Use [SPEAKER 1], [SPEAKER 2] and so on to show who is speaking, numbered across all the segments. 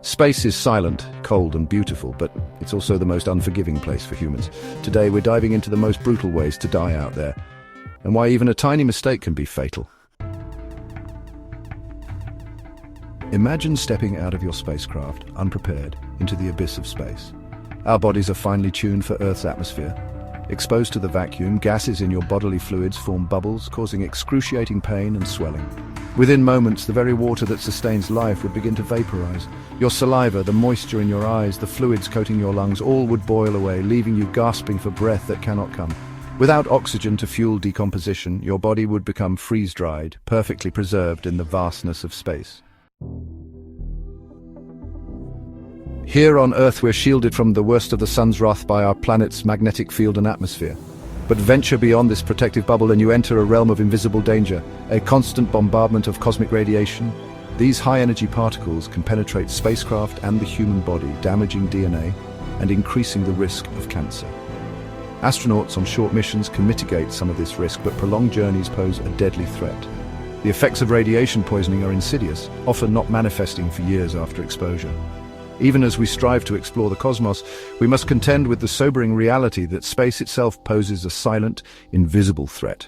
[SPEAKER 1] Space is silent, cold and beautiful, but it's also the most unforgiving place for humans. Today we're diving into the most brutal ways to die out there, and why even a tiny mistake can be fatal. Imagine stepping out of your spacecraft, unprepared, into the abyss of space. Our bodies are finely tuned for Earth's atmosphere. Exposed to the vacuum, gases in your bodily fluids form bubbles, causing excruciating pain and swelling. Within moments, the very water that sustains life would begin to vaporize. Your saliva, the moisture in your eyes, the fluids coating your lungs, all would boil away, leaving you gasping for breath that cannot come. Without oxygen to fuel decomposition, your body would become freeze-dried, perfectly preserved in the vastness of space. Here on Earth, we're shielded from the worst of the sun's wrath by our planet's magnetic field and atmosphere. But venture beyond this protective bubble and you enter a realm of invisible danger, a constant bombardment of cosmic radiation. These high-energy particles can penetrate spacecraft and the human body, damaging DNA and increasing the risk of cancer. Astronauts on short missions can mitigate some of this risk, but prolonged journeys pose a deadly threat. The effects of radiation poisoning are insidious, often not manifesting for years after exposure. Even as we strive to explore the cosmos, we must contend with the sobering reality that space itself poses a silent, invisible threat.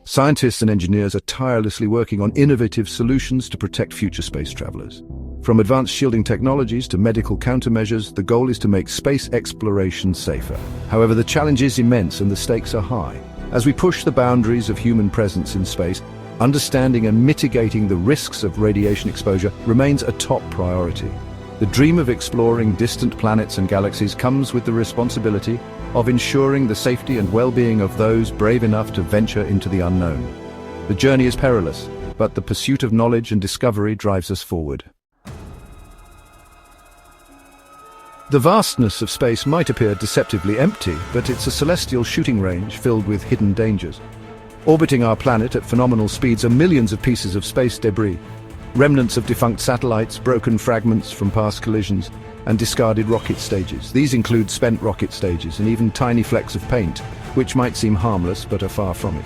[SPEAKER 1] Scientists and engineers are tirelessly working on innovative solutions to protect future space travelers. From advanced shielding technologies to medical countermeasures, the goal is to make space exploration safer. However, the challenge is immense and the stakes are high. As we push the boundaries of human presence in space, understanding and mitigating the risks of radiation exposure remains a top priority. The dream of exploring distant planets and galaxies comes with the responsibility of ensuring the safety and well-being of those brave enough to venture into the unknown. The journey is perilous, but the pursuit of knowledge and discovery drives us forward. The vastness of space might appear deceptively empty, but it's a celestial shooting range filled with hidden dangers. Orbiting our planet at phenomenal speeds are millions of pieces of space debris. Remnants of defunct satellites, broken fragments from past collisions, and discarded rocket stages. These include spent rocket stages and even tiny flecks of paint, which might seem harmless but are far from it.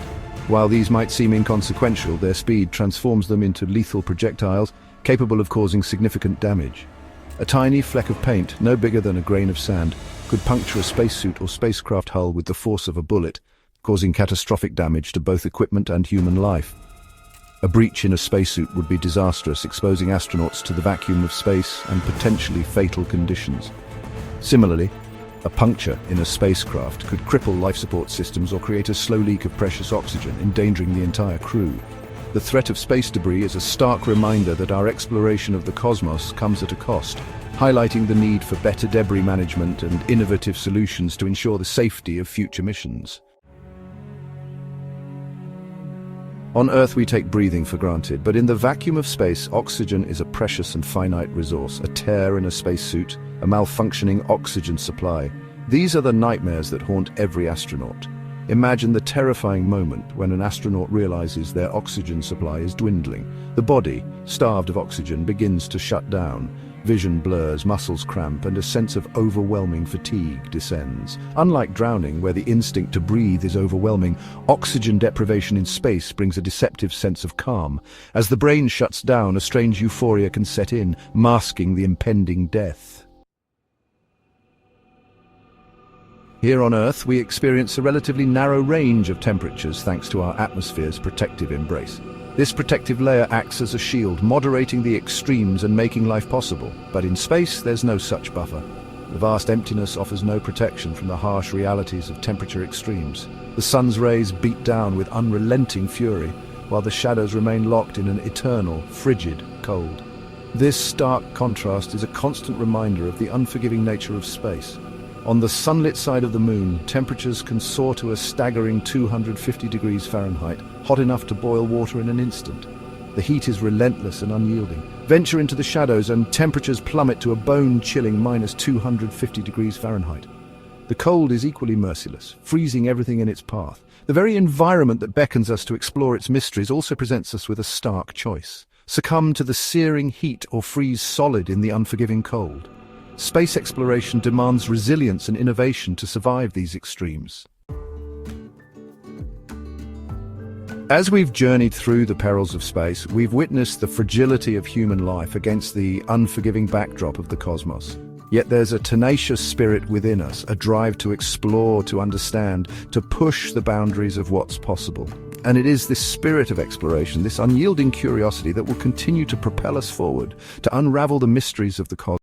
[SPEAKER 1] While these might seem inconsequential, their speed transforms them into lethal projectiles capable of causing significant damage. A tiny fleck of paint, no bigger than a grain of sand, could puncture a spacesuit or spacecraft hull with the force of a bullet, causing catastrophic damage to both equipment and human life. A breach in a spacesuit would be disastrous, exposing astronauts to the vacuum of space and potentially fatal conditions. Similarly, a puncture in a spacecraft could cripple life support systems or create a slow leak of precious oxygen, endangering the entire crew. The threat of space debris is a stark reminder that our exploration of the cosmos comes at a cost, highlighting the need for better debris management and innovative solutions to ensure the safety of future missions. On Earth we take breathing for granted, but in the vacuum of space, oxygen is a precious and finite resource. A tear in a spacesuit, a malfunctioning oxygen supply. These are the nightmares that haunt every astronaut. Imagine the terrifying moment when an astronaut realizes their oxygen supply is dwindling. The body, starved of oxygen, begins to shut down. Vision blurs, muscles cramp, and a sense of overwhelming fatigue descends. Unlike drowning, where the instinct to breathe is overwhelming, oxygen deprivation in space brings a deceptive sense of calm. As the brain shuts down, a strange euphoria can set in, masking the impending death. Here on Earth, we experience a relatively narrow range of temperatures thanks to our atmosphere's protective embrace. This protective layer acts as a shield, moderating the extremes and making life possible. But in space, there's no such buffer. The vast emptiness offers no protection from the harsh realities of temperature extremes. The sun's rays beat down with unrelenting fury, while the shadows remain locked in an eternal, frigid cold. This stark contrast is a constant reminder of the unforgiving nature of space. On the sunlit side of the moon, temperatures can soar to a staggering 250 degrees Fahrenheit, hot enough to boil water in an instant. The heat is relentless and unyielding. Venture into the shadows and temperatures plummet to a bone-chilling minus 250 degrees Fahrenheit. The cold is equally merciless, freezing everything in its path. The very environment that beckons us to explore its mysteries also presents us with a stark choice. Succumb to the searing heat or freeze solid in the unforgiving cold. Space exploration demands resilience and innovation to survive these extremes. As we've journeyed through the perils of space, we've witnessed the fragility of human life against the unforgiving backdrop of the cosmos. Yet there's a tenacious spirit within us, a drive to explore, to understand, to push the boundaries of what's possible. And it is this spirit of exploration, this unyielding curiosity that will continue to propel us forward, to unravel the mysteries of the cosmos.